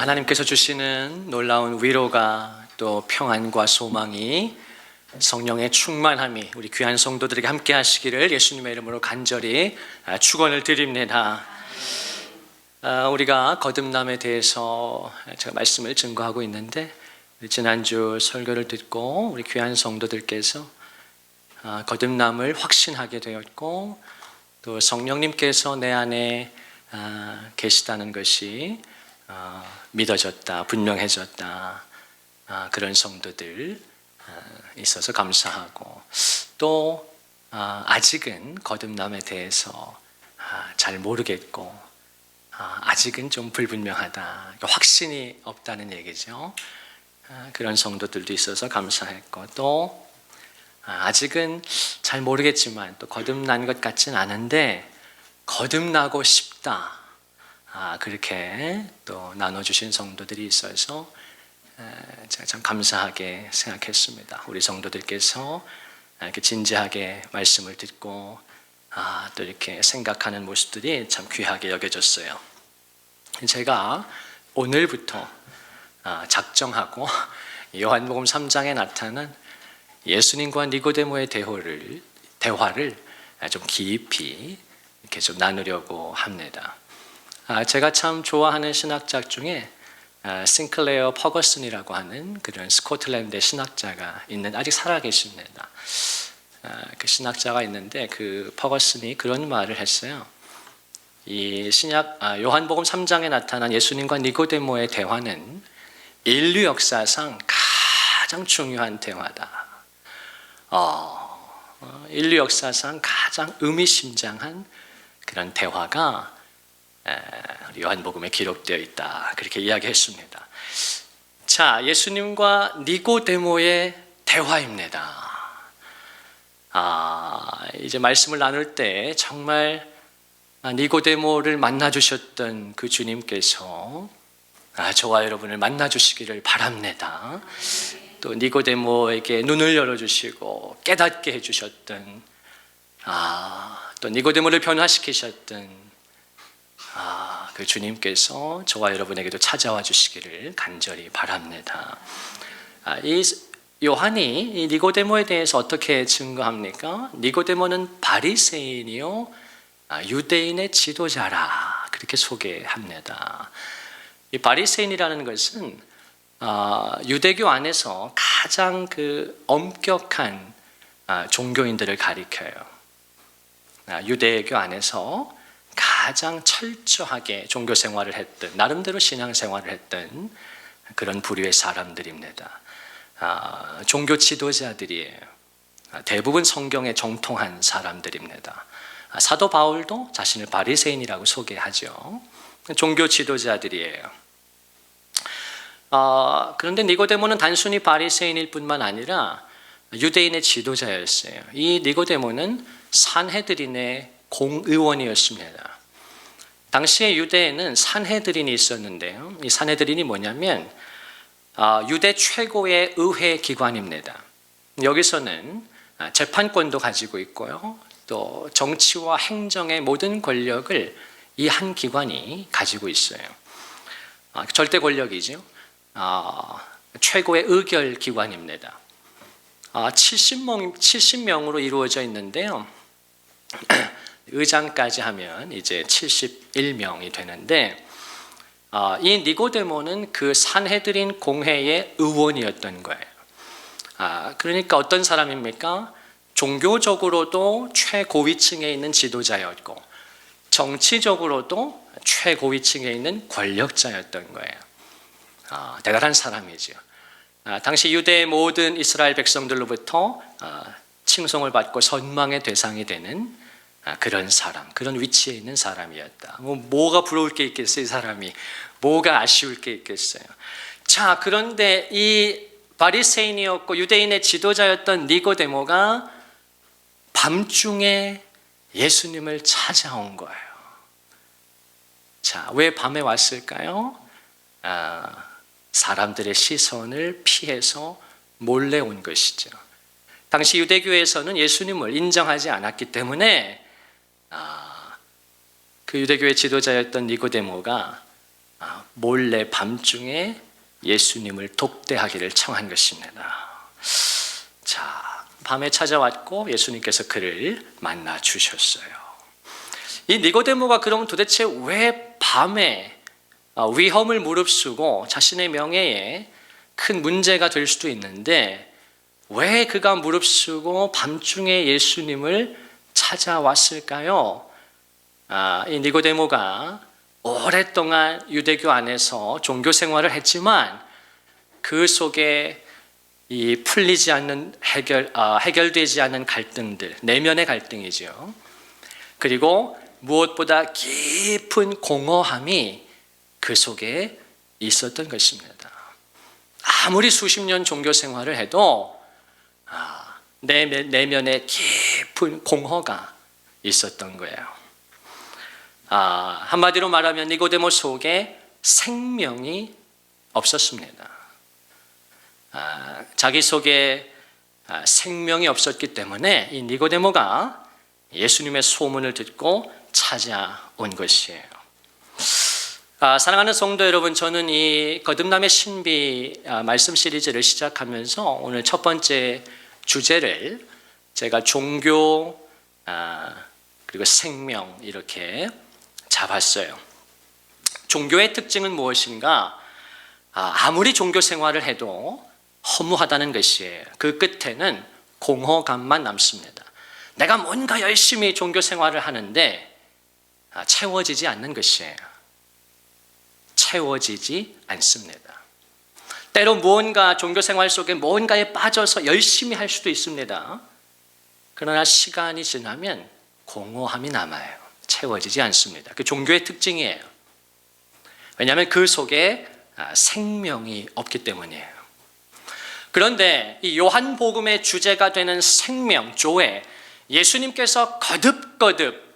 하나님께서 주시는 놀라운 위로가 또 평안과 소망이 성령의 충만함이 우리 귀한 성도들에게 함께 하시기를 예수님의 이름으로 간절히 축원을 드립니다. 우리가 거듭남에 대해서 제가 말씀을 증거하고 있는데 지난주 설교를 듣고 우리 귀한 성도들께서 거듭남을 확신하게 되었고 또 성령님께서 내 안에 계시다는 것이 믿어졌다, 분명해졌다, 그런 성도들 있어서 감사하고 또 아직은 거듭남에 대해서 잘 모르겠고 아직은 좀 불분명하다, 확신이 없다는 얘기죠. 그런 성도들도 있어서 감사했고 또 아직은 잘 모르겠지만 또 거듭난 것 같진 않은데 거듭나고 싶다, 그렇게 또 나눠주신 성도들이 있어서 제가 참 감사하게 생각했습니다. 우리 성도들께서 이렇게 진지하게 말씀을 듣고 또 이렇게 생각하는 모습들이 참 귀하게 여겨졌어요. 제가 오늘부터 작정하고 요한복음 3장에 나타난 예수님과 니고데모의 대화를 좀 깊이 이렇게 좀 나누려고 합니다. 제가 참 좋아하는 신학자 중에 싱클레어 퍼거슨이라고 하는 그런 스코틀랜드의 신학자가 있는, 아직 살아계십니다. 그 신학자가 있는데 그 퍼거슨이 그런 말을 했어요. 이 요한복음 3장에 나타난 예수님과 니고데모의 대화는 인류 역사상 가장 중요한 대화다. 인류 역사상 가장 의미심장한 그런 대화가 요한복음에 기록되어 있다, 그렇게 이야기했습니다. 자, 예수님과 니고데모의 대화입니다. 이제 말씀을 나눌 때 정말 니고데모를 만나주셨던 그 주님께서 저와 여러분을 만나주시기를 바랍니다. 또 니고데모에게 눈을 열어주시고 깨닫게 해주셨던, 또 니고데모를 변화시키셨던 그 주님께서 저와 여러분에게도 찾아와 주시기를 간절히 바랍니다. 이 요한이 이 니고데모에 대해서 어떻게 증거합니까? 니고데모는 바리새인이요 유대인의 지도자라, 그렇게 소개합니다. 이 바리새인이라는 것은 유대교 안에서 가장 그 엄격한 종교인들을 가리켜요. 유대교 안에서 가장 철저하게 종교 생활을 했던, 나름대로 신앙 생활을 했던 그런 부류의 사람들입니다. 종교 지도자들이에요. 대부분 성경에 정통한 사람들입니다. 사도 바울도 자신을 바리새인이라고 소개하죠. 종교 지도자들이에요. 그런데 니고데모는 단순히 바리새인일 뿐만 아니라 유대인의 지도자였어요. 이 니고데모는 산헤드린의 공의원이었습니다. 당시에 유대에는 산헤드린이 있었는데요. 이 산헤드린이 뭐냐면 유대 최고의 의회 기관입니다. 여기서는 재판권도 가지고 있고요, 또 정치와 행정의 모든 권력을 이 한 기관이 가지고 있어요. 절대 권력이죠. 최고의 의결 기관입니다. 70명으로 이루어져 있는데요. 의장까지 하면 이제 71명이 되는데 이 니고데모는 그 산헤드린 공회의 의원이었던 거예요. 그러니까 어떤 사람입니까? 종교적으로도 최고위층에 있는 지도자였고 정치적으로도 최고위층에 있는 권력자였던 거예요. 대단한 사람이죠. 당시 유대의 모든 이스라엘 백성들로부터 칭송을 받고 선망의 대상이 되는 그런 사람, 그런 위치에 있는 사람이었다. 뭐가 부러울 게 있겠어요, 이 사람이. 뭐가 아쉬울 게 있겠어요. 자, 그런데 이 바리새인이었고 유대인의 지도자였던 니고데모가 밤중에 예수님을 찾아온 거예요. 자, 왜 밤에 왔을까요? 사람들의 시선을 피해서 몰래 온 것이죠. 당시 유대교에서는 예수님을 인정하지 않았기 때문에 그 유대교의 지도자였던 니고데모가 몰래 밤중에 예수님을 독대하기를 청한 것입니다. 자, 밤에 찾아왔고 예수님께서 그를 만나 주셨어요. 이 니고데모가 그럼 도대체 왜 밤에 위험을 무릅쓰고 자신의 명예에 큰 문제가 될 수도 있는데 왜 그가 무릅쓰고 밤중에 예수님을 찾아왔을까요? 이 니고데모가 오랫동안 유대교 안에서 종교 생활을 했지만 그 속에 이 풀리지 않는 해결되지 않은 갈등들, 내면의 갈등이죠. 그리고 무엇보다 깊은 공허함이 그 속에 있었던 것입니다. 아무리 수십 년 종교 생활을 해도 내면에 깊은 공허가 있었던 거예요. 한마디로 말하면 니고데모 속에 생명이 없었습니다. 자기 속에 생명이 없었기 때문에 이 니고데모가 예수님의 소문을 듣고 찾아온 것이에요. 사랑하는 성도 여러분, 저는 이 거듭남의 신비 말씀 시리즈를 시작하면서 오늘 첫 번째 주제를 제가 종교 그리고 생명 이렇게 잡았어요. 종교의 특징은 무엇인가? 아무리 종교 생활을 해도 허무하다는 것이에요. 그 끝에는 공허감만 남습니다. 내가 뭔가 열심히 종교 생활을 하는데 채워지지 않는 것이에요. 채워지지 않습니다. 때로 무언가 종교 생활 속에 무언가에 빠져서 열심히 할 수도 있습니다. 그러나 시간이 지나면 공허함이 남아요. 채워지지 않습니다. 그 종교의 특징이에요. 왜냐하면 그 속에 생명이 없기 때문이에요. 그런데 이 요한복음의 주제가 되는 생명, 조회, 예수님께서 거듭거듭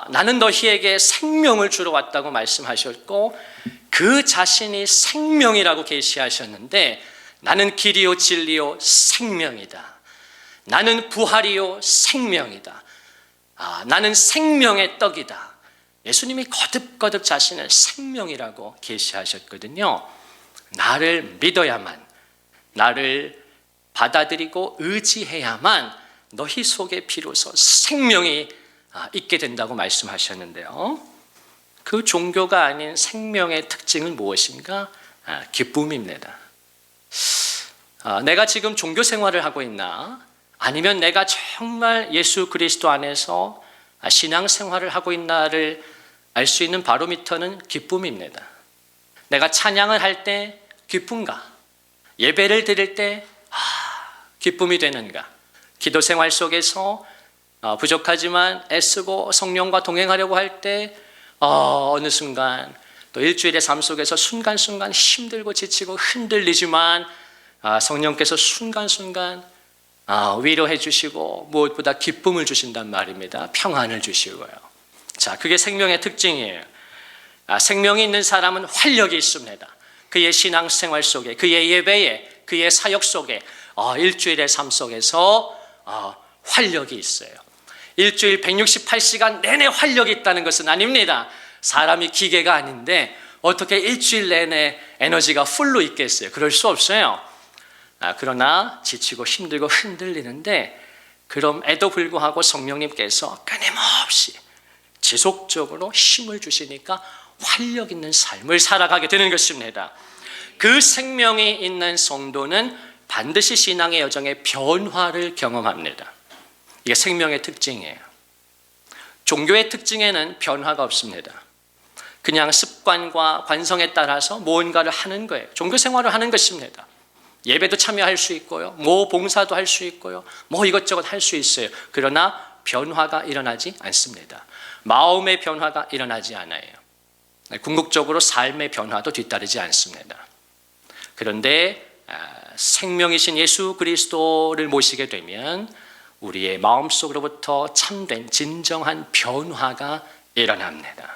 나는 너희에게 생명을 주러 왔다고 말씀하셨고 그 자신이 생명이라고 계시하셨는데 나는 길이요 진리요 생명이다. 나는 부활이요 생명이다. 나는 생명의 떡이다. 예수님이 거듭거듭 자신을 생명이라고 계시하셨거든요. 나를 믿어야만, 나를 받아들이고 의지해야만 너희 속에 비로소 생명이 있게 된다고 말씀하셨는데요. 그 종교가 아닌 생명의 특징은 무엇인가? 기쁨입니다. 내가 지금 종교 생활을 하고 있나? 아니면 내가 정말 예수 그리스도 안에서 신앙 생활을 하고 있나를 알 수 있는 바로미터는 기쁨입니다. 내가 찬양을 할 때 기쁜가? 예배를 드릴 때 기쁨이 되는가? 기도 생활 속에서 부족하지만 애쓰고 성령과 동행하려고 할 때 어느 순간 또 일주일의 삶 속에서 순간순간 힘들고 지치고 흔들리지만 성령께서 순간순간 위로해 주시고 무엇보다 기쁨을 주신단 말입니다. 평안을 주시고요. 자, 그게 생명의 특징이에요. 생명이 있는 사람은 활력이 있습니다. 그의 신앙생활 속에, 그의 예배에, 그의 사역 속에 일주일의 삶 속에서 활력이 있어요. 일주일 168시간 내내 활력이 있다는 것은 아닙니다. 사람이 기계가 아닌데 어떻게 일주일 내내 에너지가 풀로 있겠어요? 그럴 수 없어요. 그러나 지치고 힘들고 흔들리는데 그럼에도 불구하고 성령님께서 끊임없이 지속적으로 힘을 주시니까 활력 있는 삶을 살아가게 되는 것입니다. 그 생명이 있는 성도는 반드시 신앙의 여정에 변화를 경험합니다. 이게 생명의 특징이에요. 종교의 특징에는 변화가 없습니다. 그냥 습관과 관성에 따라서 무언가를 하는 거예요. 종교 생활을 하는 것입니다. 예배도 참여할 수 있고요. 뭐 봉사도 할 수 있고요. 뭐 이것저것 할 수 있어요. 그러나 변화가 일어나지 않습니다. 마음의 변화가 일어나지 않아요. 궁극적으로 삶의 변화도 뒤따르지 않습니다. 그런데 생명이신 예수 그리스도를 모시게 되면 우리의 마음속으로부터 참된 진정한 변화가 일어납니다.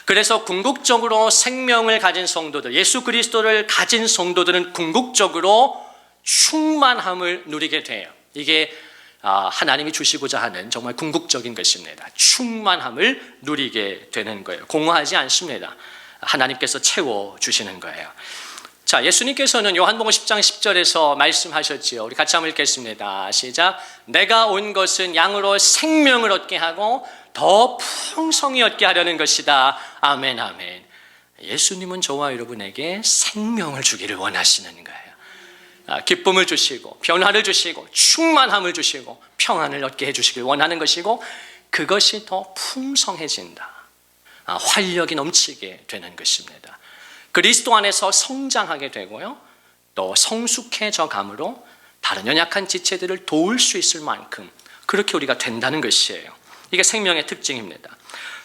그래서 궁극적으로 생명을 가진 성도들, 예수 그리스도를 가진 성도들은 궁극적으로 충만함을 누리게 돼요. 이게 하나님이 주시고자 하는 정말 궁극적인 것입니다. 충만함을 누리게 되는 거예요. 공허하지 않습니다. 하나님께서 채워주시는 거예요. 자, 예수님께서는 요한복음 10장 10절에서 말씀하셨지요. 우리 같이 한번 읽겠습니다. 시작. 내가 온 것은 양으로 생명을 얻게 하고 더 풍성히 얻게 하려는 것이다. 아멘, 아멘. 예수님은 저와 여러분에게 생명을 주기를 원하시는 거예요. 기쁨을 주시고 변화를 주시고 충만함을 주시고 평안을 얻게 해주시길 원하는 것이고, 그것이 더 풍성해진다. 활력이 넘치게 되는 것입니다. 그리스도 안에서 성장하게 되고요, 또 성숙해져 감으로 다른 연약한 지체들을 도울 수 있을 만큼 그렇게 우리가 된다는 것이에요. 이게 생명의 특징입니다.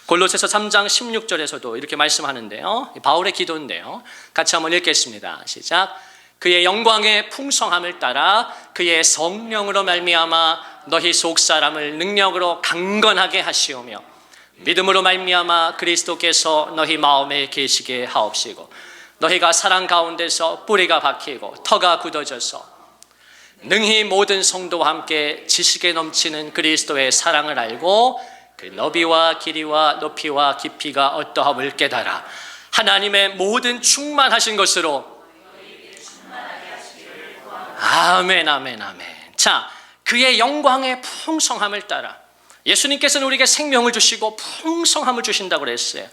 골로새서 3장 16절에서도 이렇게 말씀하는데요, 바울의 기도인데요, 같이 한번 읽겠습니다. 시작. 그의 영광의 풍성함을 따라 그의 성령으로 말미암아 너희 속사람을 능력으로 강건하게 하시오며 믿음으로 말미암아 그리스도께서 너희 마음에 계시게 하옵시고 너희가 사랑 가운데서 뿌리가 박히고 터가 굳어져서 능히 모든 성도와 함께 지식에 넘치는 그리스도의 사랑을 알고 그 너비와 길이와 높이와 깊이가 어떠함을 깨달아 하나님의 모든 충만하신 것으로 아멘, 아멘, 아멘. 자, 그의 영광의 풍성함을 따라 예수님께서는 우리에게 생명을 주시고 풍성함을 주신다고 그랬어요.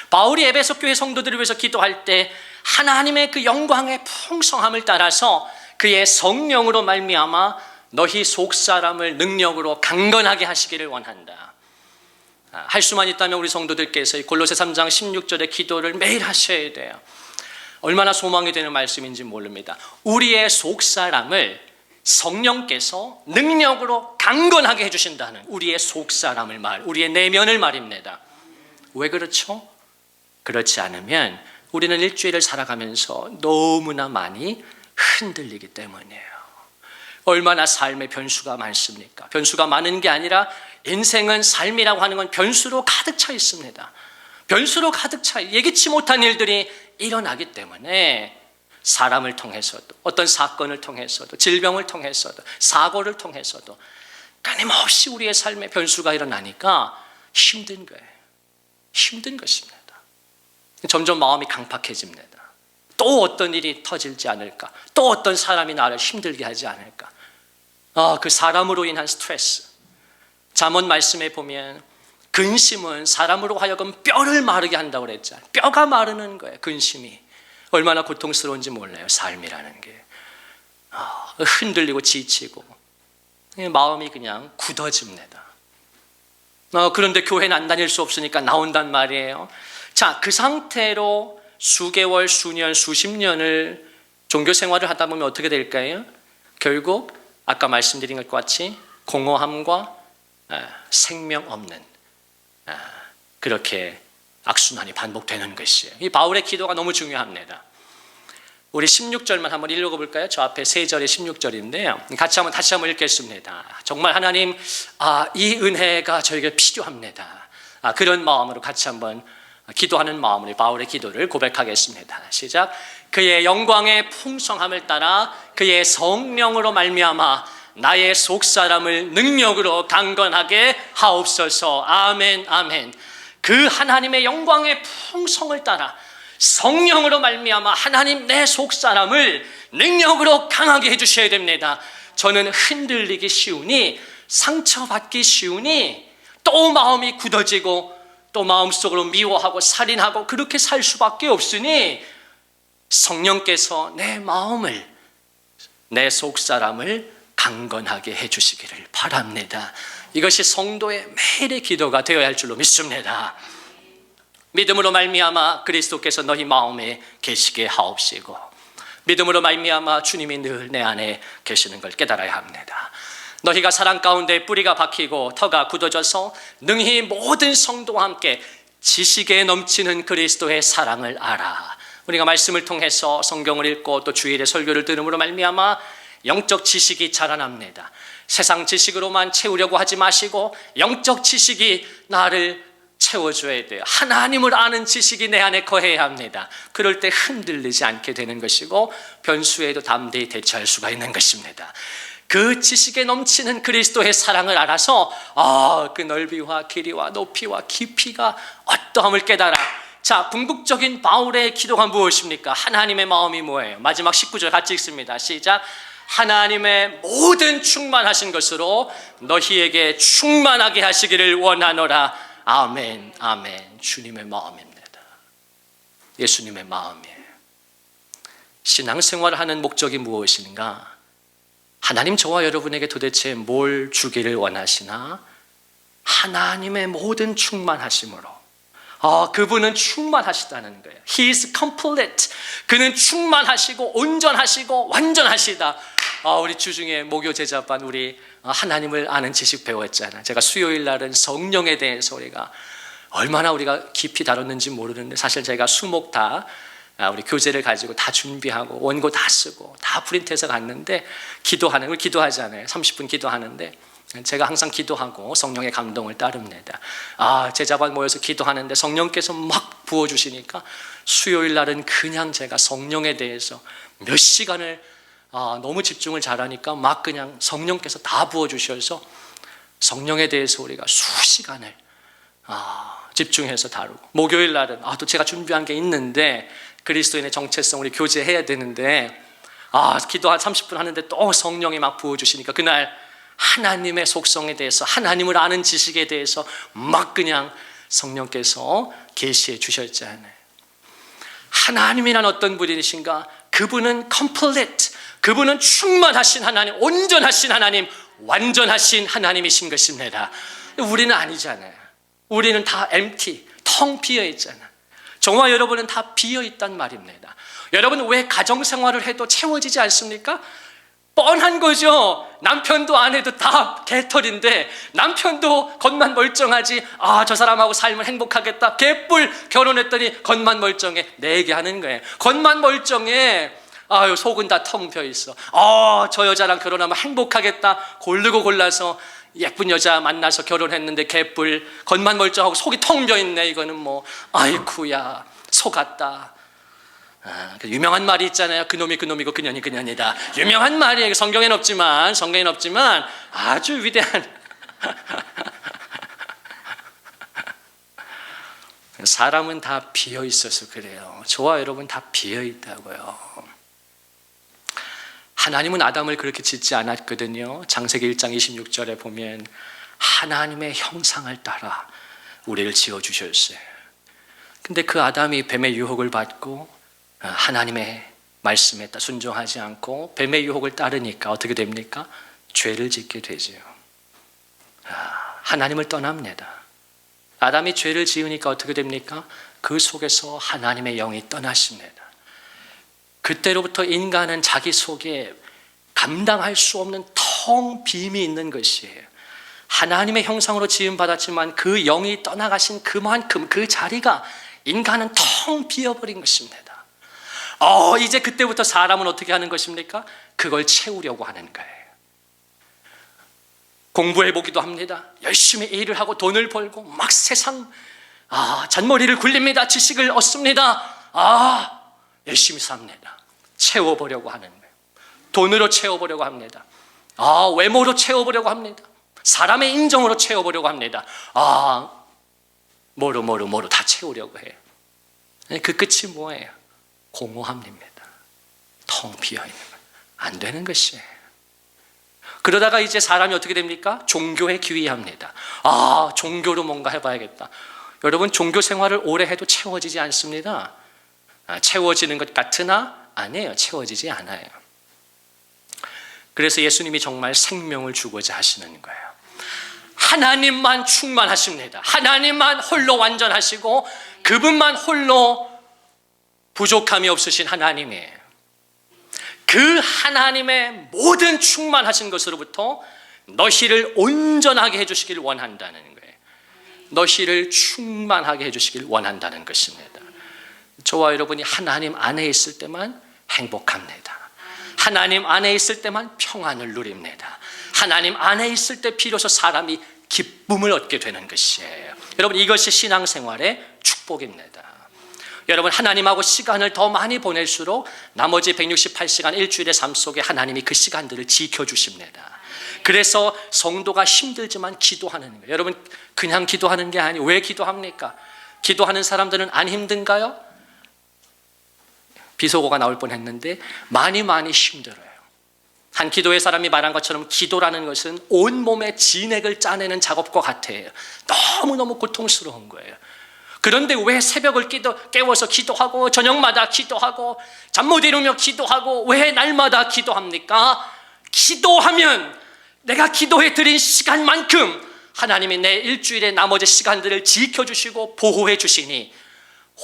바울이 에베소 교회 성도들을 위해서 기도할 때 하나님의 그 영광의 풍성함을 따라서 그의 성령으로 말미암아 너희 속사람을 능력으로 강건하게 하시기를 원한다. 할 수만 있다면 우리 성도들께서 이 골로새 3장 16절의 기도를 매일 하셔야 돼요. 얼마나 소망이 되는 말씀인지 모릅니다. 우리의 속사람을 성령께서 능력으로 강건하게 해주신다는, 우리의 속사람을 우리의 내면을 말입니다. 왜 그렇죠? 그렇지 않으면 우리는 일주일을 살아가면서 너무나 많이 흔들리기 때문이에요. 얼마나 삶의 변수가 많습니까? 변수가 많은 게 아니라 인생은, 삶이라고 하는 건 변수로 가득 차 있습니다. 변수로 가득 차, 예기치 못한 일들이 일어나기 때문에 사람을 통해서도, 어떤 사건을 통해서도, 질병을 통해서도, 사고를 통해서도 끊임없이 우리의 삶에 변수가 일어나니까 힘든 거예요. 힘든 것입니다. 점점 마음이 강팍해집니다. 또 어떤 일이 터질지 않을까? 또 어떤 사람이 나를 힘들게 하지 않을까? 그 사람으로 인한 스트레스. 잠언 말씀에 보면 근심은 사람으로 하여금 뼈를 마르게 한다고 그랬잖아요. 뼈가 마르는 거예요. 근심이 얼마나 고통스러운지 몰라요. 삶이라는 게 흔들리고 지치고 마음이 그냥 굳어집니다. 그런데 교회는 안 다닐 수 없으니까 나온단 말이에요. 자, 그 상태로 수개월, 수년, 수십 년을 종교 생활을 하다 보면 어떻게 될까요? 결국 아까 말씀드린 것과 같이 공허함과 생명 없는 그렇게 악순환이 반복되는 것이에요. 이 바울의 기도가 너무 중요합니다. 우리 16절만 한번 읽어볼까요? 저 앞에 3절에 16절인데요. 다시 한번 읽겠습니다. 정말 하나님, 이 은혜가 저에게 필요합니다. 그런 마음으로 같이 한번 기도하는 마음으로 바울의 기도를 고백하겠습니다. 시작. 그의 영광의 풍성함을 따라 그의 성령으로 말미암아 나의 속사람을 능력으로 강건하게 하옵소서. 아멘, 아멘. 그 하나님의 영광의 풍성을 따라 성령으로 말미암아 하나님 내 속사람을 능력으로 강하게 해주셔야 됩니다. 저는 흔들리기 쉬우니, 상처받기 쉬우니, 또 마음이 굳어지고 또 마음속으로 미워하고 살인하고 그렇게 살 수밖에 없으니 성령께서 내 마음을, 내 속사람을 강건하게 해주시기를 바랍니다. 이것이 성도의 매일의 기도가 되어야 할 줄로 믿습니다. 믿음으로 말미암아 그리스도께서 너희 마음에 계시게 하옵시고 믿음으로 말미암아 주님이 늘 내 안에 계시는 걸 깨달아야 합니다. 너희가 사랑 가운데 뿌리가 박히고 터가 굳어져서 능히 모든 성도와 함께 지식에 넘치는 그리스도의 사랑을 알아. 우리가 말씀을 통해서 성경을 읽고 또 주일에 설교를 들음으로 말미암아 영적 지식이 자라납니다. 세상 지식으로만 채우려고 하지 마시고 영적 지식이 나를 채워줘야 돼요. 하나님을 아는 지식이 내 안에 거해야 합니다. 그럴 때 흔들리지 않게 되는 것이고 변수에도 담대히 대처할 수가 있는 것입니다. 그 지식에 넘치는 그리스도의 사랑을 알아서 그 넓이와 길이와 높이와 깊이가 어떠함을 깨달아. 자, 궁극적인 바울의 기도가 무엇입니까? 하나님의 마음이 뭐예요? 마지막 19절 같이 읽습니다. 시작. 하나님의 모든 충만하신 것으로 너희에게 충만하게 하시기를 원하노라. 아멘, 아멘. 주님의 마음입니다. 예수님의 마음이에요. 신앙생활을 하는 목적이 무엇인가? 하나님 저와 여러분에게 도대체 뭘 주기를 원하시나? 하나님의 모든 충만하심으로. 그분은 충만하시다는 거예요. He is complete. 그는 충만하시고 온전하시고 완전하시다. 우리 주중에 목요 제자반 우리 하나님을 아는 지식 배웠잖아요. 제가 수요일 날은 성령에 대해서 우리가 얼마나 우리가 깊이 다뤘는지 모르는데, 사실 제가 수목 다 우리 교재를 가지고 다 준비하고 원고 다 쓰고 다 프린트해서 갔는데, 우리 기도하잖아요. 30분 기도하는데 제가 항상 기도하고 성령의 감동을 따릅니다. 제자반 모여서 기도하는데 성령께서 막 부어주시니까 수요일 날은 그냥 제가 성령에 대해서 몇 시간을 너무 집중을 잘하니까 막 그냥 성령께서 다 부어주셔서 성령에 대해서 우리가 수시간을 집중해서 다루고, 목요일 날은 또 제가 준비한 게 있는데 그리스도인의 정체성 우리 교제해야 되는데 기도 한 30분 하는데 또 성령이 막 부어주시니까 그날 하나님의 속성에 대해서, 하나님을 아는 지식에 대해서 막 그냥 성령께서 계시해 주셨잖아요. 하나님이란 어떤 분이신가? 그분은 complete, 그분은 충만하신 하나님, 온전하신 하나님, 완전하신 하나님이신 것입니다. 우리는 아니잖아요. 우리는 다 empty, 텅 비어 있잖아요. 저와 여러분은 다 비어 있단 말입니다. 여러분, 왜 가정생활을 해도 채워지지 않습니까? 뻔한 거죠. 남편도 아내도 다 개털인데 남편도 겉만 멀쩡하지, 저 사람하고 살면 행복하겠다, 개뿔 결혼했더니 겉만 멀쩡해, 내 얘기하는 거예요. 겉만 멀쩡해, 속은 다 텅 비어 있어. 저 여자랑 결혼하면 행복하겠다, 고르고 골라서 예쁜 여자 만나서 결혼했는데 개뿔, 겉만 멀쩡하고 속이 텅 비어 있네. 이거는 뭐 아이쿠야 속았다. 유명한 말이 있잖아요. 그놈이 그놈이고 그년이 그년이다. 유명한 말이에요. 성경에는 없지만 아주 위대한 사람은 다 비어 있어서 그래요. 저와 여러분 다 비어 있다고요. 하나님은 아담을 그렇게 짓지 않았거든요. 창세기 1장 26절에 보면 하나님의 형상을 따라 우리를 지어주셨어요. 근데 그 아담이 뱀의 유혹을 받고 하나님의 말씀에 순종하지 않고 뱀의 유혹을 따르니까 어떻게 됩니까? 죄를 짓게 되죠. 하나님을 떠납니다. 아담이 죄를 지으니까 어떻게 됩니까? 그 속에서 하나님의 영이 떠나십니다. 그때로부터 인간은 자기 속에 감당할 수 없는 텅 빔이 있는 것이에요. 하나님의 형상으로 지음받았지만 그 영이 떠나가신 그만큼 그 자리가 인간은 텅 비어버린 것입니다. 이제 그때부터 사람은 어떻게 하는 것입니까? 그걸 채우려고 하는 거예요. 공부해보기도 합니다. 열심히 일을 하고 돈을 벌고 막 세상 잔머리를 굴립니다. 지식을 얻습니다. 열심히 삽니다. 채워보려고 하는 거예요. 돈으로 채워보려고 합니다. 외모로 채워보려고 합니다. 사람의 인정으로 채워보려고 합니다. 뭐로 다 채우려고 해요. 그 끝이 뭐예요? 공허함입니다. 텅 비어있는 것. 안 되는 것이에요. 그러다가 이제 사람이 어떻게 됩니까? 종교에 귀의합니다. 종교로 뭔가 해봐야겠다. 여러분, 종교 생활을 오래 해도 채워지지 않습니다. 채워지는 것 같으나 아니에요. 채워지지 않아요. 그래서 예수님이 정말 생명을 주고자 하시는 거예요. 하나님만 충만하십니다. 하나님만 홀로 완전하시고 그분만 홀로 부족함이 없으신 하나님이에요. 그 하나님의 모든 충만하신 것으로부터 너희를 온전하게 해주시길 원한다는 거예요. 너희를 충만하게 해주시길 원한다는 것입니다. 저와 여러분이 하나님 안에 있을 때만 행복합니다. 하나님 안에 있을 때만 평안을 누립니다. 하나님 안에 있을 때 비로소 사람이 기쁨을 얻게 되는 것이에요. 여러분, 이것이 신앙생활의 축복입니다. 여러분, 하나님하고 시간을 더 많이 보낼수록 나머지 168시간 일주일의 삶 속에 하나님이 그 시간들을 지켜주십니다. 그래서 성도가 힘들지만 기도하는 거예요. 여러분, 그냥 기도하는 게 아니에요. 왜 기도합니까? 기도하는 사람들은 안 힘든가요? 비속어가 나올 뻔했는데 많이 힘들어요. 한 기도의 사람이 말한 것처럼 기도라는 것은 온몸의 진액을 짜내는 작업과 같아요. 너무너무 고통스러운 거예요. 그런데 왜 새벽을 깨워서 기도하고 저녁마다 기도하고 잠 못 이루며 기도하고 왜 날마다 기도합니까? 기도하면 내가 기도해 드린 시간만큼 하나님이 내 일주일의 나머지 시간들을 지켜주시고 보호해 주시니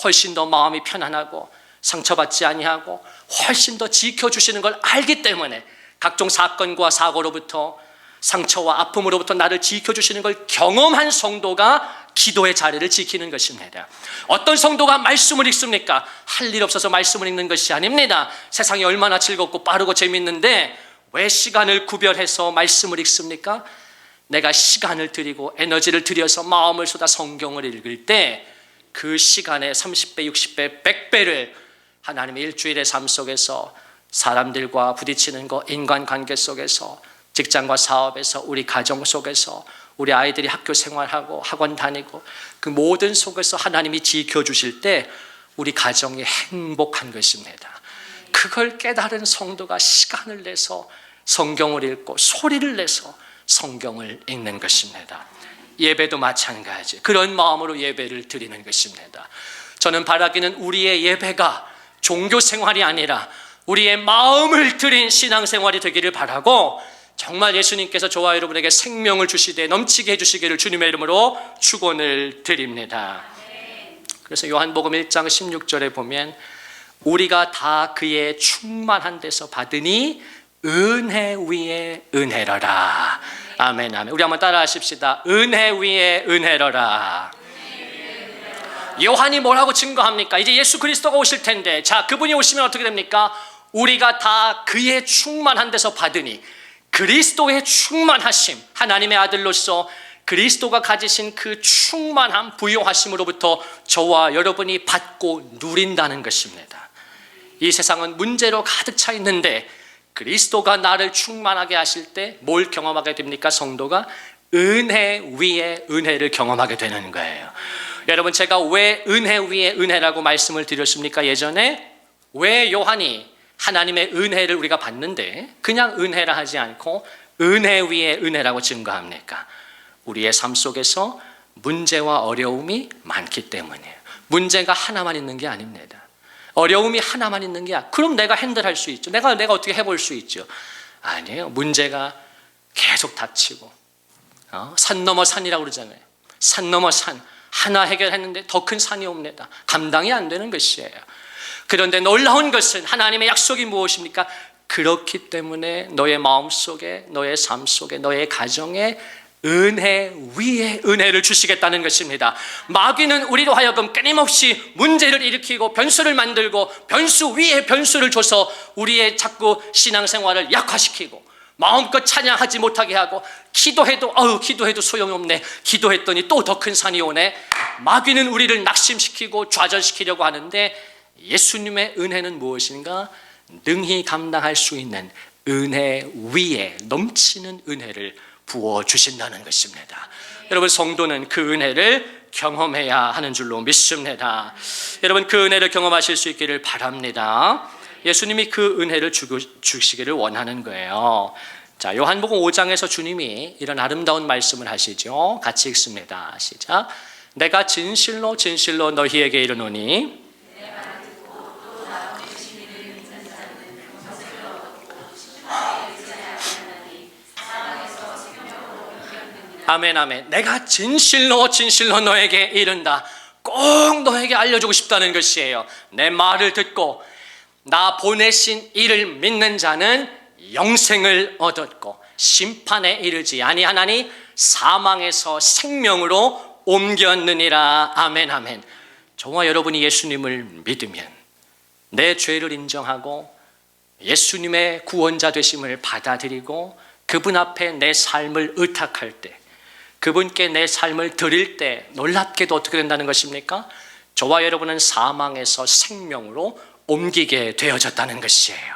훨씬 더 마음이 편안하고 상처받지 아니하고 훨씬 더 지켜주시는 걸 알기 때문에 각종 사건과 사고로부터 상처와 아픔으로부터 나를 지켜주시는 걸 경험한 성도가 기도의 자리를 지키는 것입니다. 어떤 성도가 말씀을 읽습니까? 할 일 없어서 말씀을 읽는 것이 아닙니다. 세상이 얼마나 즐겁고 빠르고 재밌는데 왜 시간을 구별해서 말씀을 읽습니까? 내가 시간을 들이고 에너지를 들여서 마음을 쏟아 성경을 읽을 때 그 시간의 30배, 60배, 100배를 하나님의 일주일의 삶 속에서 사람들과 부딪히는 것, 인간관계 속에서, 직장과 사업에서, 우리 가정 속에서, 우리 아이들이 학교 생활하고 학원 다니고 그 모든 속에서 하나님이 지켜주실 때 우리 가정이 행복한 것입니다. 그걸 깨달은 성도가 시간을 내서 성경을 읽고 소리를 내서 성경을 읽는 것입니다. 예배도 마찬가지. 그런 마음으로 예배를 드리는 것입니다. 저는 바라기는 우리의 예배가 종교 생활이 아니라 우리의 마음을 드린 신앙생활이 되기를 바라고 정말 예수님께서 저와 여러분에게 생명을 주시되 넘치게 해주시기를 주님의 이름으로 축원을 드립니다. 그래서 요한복음 1장 16절에 보면 우리가 다 그의 충만한 데서 받으니 은혜 위에 은혜로라. 아멘, 아멘. 우리 한번 따라 하십시다. 은혜 위에 은혜로라. 요한이 뭐라고 증거합니까? 이제 예수 그리스도가 오실 텐데, 자, 그분이 오시면 어떻게 됩니까? 우리가 다 그의 충만한 데서 받으니, 그리스도의 충만하심, 하나님의 아들로서 그리스도가 가지신 그 충만함, 부요하심으로부터 저와 여러분이 받고 누린다는 것입니다. 이 세상은 문제로 가득 차 있는데 그리스도가 나를 충만하게 하실 때 뭘 경험하게 됩니까? 성도가 은혜 위에 은혜를 경험하게 되는 거예요. 여러분, 제가 왜 은혜 위에 은혜라고 말씀을 드렸습니까? 예전에 왜 요한이 하나님의 은혜를 우리가 받는데 그냥 은혜라 하지 않고 은혜 위에 은혜라고 증거합니까? 우리의 삶 속에서 문제와 어려움이 많기 때문이에요. 문제가 하나만 있는 게 아닙니다. 어려움이 하나만 있는 게 아니라 그럼 내가 핸들할 수 있죠. 내가 어떻게 해볼 수 있죠. 아니에요. 문제가 계속 닥치고 산 넘어 산이라고 그러잖아요. 산 넘어 산 하나 해결했는데 더 큰 산이 옵니다. 감당이 안 되는 것이에요. 그런데 놀라운 것은 하나님의 약속이 무엇입니까? 그렇기 때문에 너의 마음속에, 너의 삶 속에, 너의 가정에 은혜 위에 은혜를 주시겠다는 것입니다. 마귀는 우리로 하여금 끊임없이 문제를 일으키고 변수를 만들고 변수 위에 변수를 줘서 우리의 자꾸 신앙생활을 약화시키고 마음껏 찬양하지 못하게 하고 기도해도 소용이 없네. 기도했더니 또 더 큰 산이 오네. 마귀는 우리를 낙심시키고 좌절시키려고 하는데 예수님의 은혜는 무엇인가? 능히 감당할 수 있는 은혜 위에 넘치는 은혜를 부어주신다는 것입니다. 여러분, 성도는 그 은혜를 경험해야 하는 줄로 믿습니다. 여러분, 그 은혜를 경험하실 수 있기를 바랍니다. 예수님이 그 은혜를 주시기를 원하는 거예요. 자, 요한복음 5장에서 주님이 이런 아름다운 말씀을 하시죠. 같이 읽습니다. 시작. 내가 진실로 진실로 너희에게 이르노니 아멘, 아멘. 내가 진실로 진실로 너에게 이른다. 꼭 너에게 알려주고 싶다는 것이에요. 내 말을 듣고 나 보내신 이를 믿는 자는 영생을 얻었고 심판에 이르지 아니하나니 사망에서 생명으로 옮겼느니라. 아멘, 아멘. 저와 여러분이 예수님을 믿으면 내 죄를 인정하고 예수님의 구원자 되심을 받아들이고 그분 앞에 내 삶을 의탁할 때, 그분께 내 삶을 드릴 때 놀랍게도 어떻게 된다는 것입니까? 저와 여러분은 사망에서 생명으로 옮기게 되어졌다는 것이에요.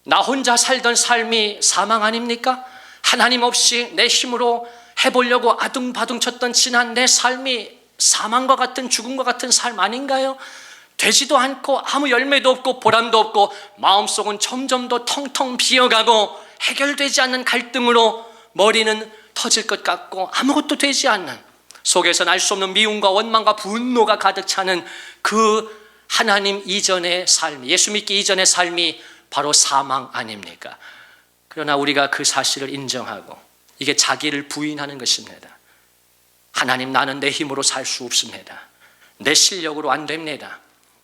나 혼자 살던 삶이 사망 아닙니까? 하나님 없이 내 힘으로 해보려고 아둥바둥 쳤던 지난 내 삶이 사망과 같은 죽음과 같은 삶 아닌가요? 되지도 않고 아무 열매도 없고 보람도 없고 마음속은 점점 더 텅텅 비어가고 해결되지 않는 갈등으로 머리는 터질 것 같고 아무것도 되지 않는 속에서는 알 수 없는 미움과 원망과 분노가 가득 차는 그 하나님 이전의 삶, 예수 믿기 이전의 삶이 바로 사망 아닙니까? 그러나 우리가 그 사실을 인정하고 이게 자기를 부인하는 것입니다. 하나님, 나는 내 힘으로 살 수 없습니다. 내 실력으로 안 됩니다.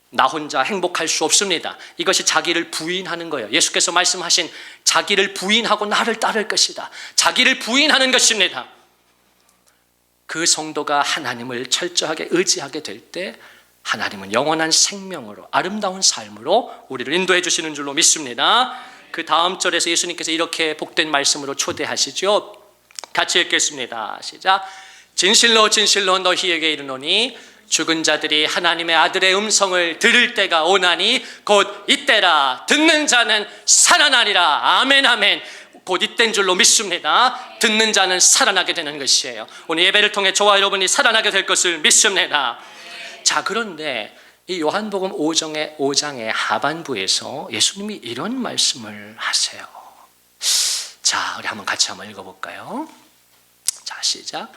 나 혼자 행복할 수 없습니다. 이것이 자기를 부인하는 거예요. 예수께서 말씀하신 자기를 부인하고 나를 따를 것이다. 자기를 부인하는 것입니다. 그 성도가 하나님을 철저하게 의지하게 될 때 하나님은 영원한 생명으로 아름다운 삶으로 우리를 인도해 주시는 줄로 믿습니다. 그 다음 절에서 예수님께서 이렇게 복된 말씀으로 초대하시죠. 같이 읽겠습니다. 시작. 진실로 진실로 너희에게 이르노니 죽은 자들이 하나님의 아들의 음성을 들을 때가 오나니 곧 이때라. 듣는 자는 살아나리라. 아멘 아멘. 곧 이때인 줄로 믿습니다. 듣는 자는 살아나게 되는 것이에요. 오늘 예배를 통해 저와 여러분이 살아나게 될 것을 믿습니다. 자, 그런데 이 요한복음 5장의 하반부에서 예수님이 이런 말씀을 하세요. 자, 우리 같이 한번 읽어볼까요? 자, 시작.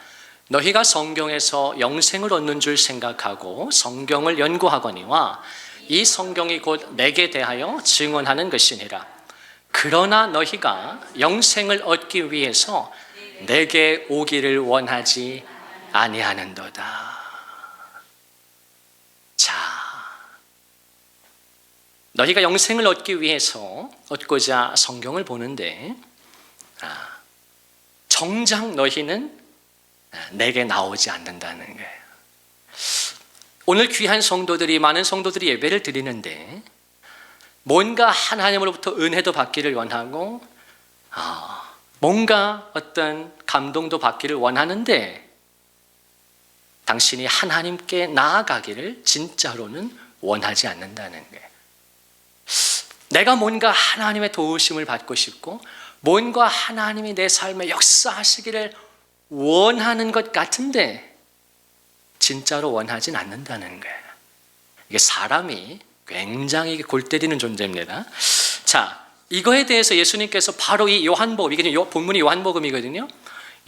너희가 성경에서 영생을 얻는 줄 생각하고 성경을 연구하거니와 이 성경이 곧 내게 대하여 증언하는 것이니라. 그러나 너희가 영생을 얻기 위해서 내게 오기를 원하지 아니하는도다. 자, 너희가 영생을 얻기 위해서 얻고자 성경을 보는데 정작 너희는 내게 나오지 않는다는 거예요. 오늘 귀한 성도들이, 많은 성도들이 예배를 드리는데 뭔가 하나님으로부터 은혜도 받기를 원하고 뭔가 어떤 감동도 받기를 원하는데 당신이 하나님께 나아가기를 진짜로는 원하지 않는다는 거예요. 내가 뭔가 하나님의 도우심을 받고 싶고 뭔가 하나님이 내 삶에 역사하시기를 원하는 것 같은데 진짜로 원하진 않는다는 거예요. 이게 사람이 굉장히 골 때리는 존재입니다. 자, 이거에 대해서 예수님께서 바로 이 요한복음, 이게 본문이 요한복음이거든요.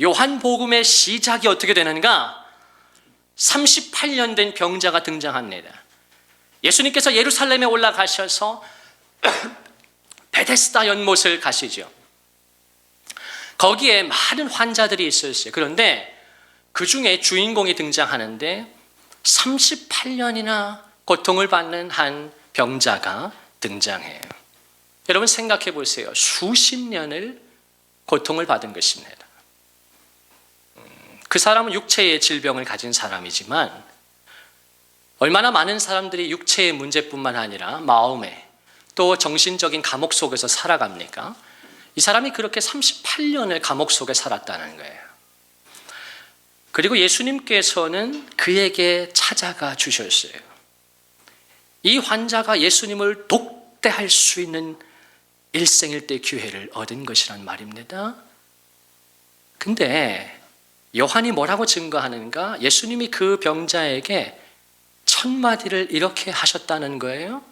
요한복음의 시작이 어떻게 되는가? 38년 된 병자가 등장합니다. 예수님께서 예루살렘에 올라가셔서 베데스다 연못을 가시죠. 거기에 많은 환자들이 있었어요. 그런데 그 중에 주인공이 등장하는데 38년이나 고통을 받는 한 병자가 등장해요. 여러분 생각해 보세요. 수십 년을 고통을 받은 것입니다. 그 사람은 육체의 질병을 가진 사람이지만 얼마나 많은 사람들이 육체의 문제뿐만 아니라 마음에 또 정신적인 감옥 속에서 살아갑니까? 이 사람이 그렇게 38년을 감옥 속에 살았다는 거예요. 그리고 예수님께서는 그에게 찾아가 주셨어요. 이 환자가 예수님을 독대할 수 있는 일생일대 기회를 얻은 것이란 말입니다. 근데 요한이 뭐라고 증거하는가? 예수님이 그 병자에게 첫 마디를 이렇게 하셨다는 거예요.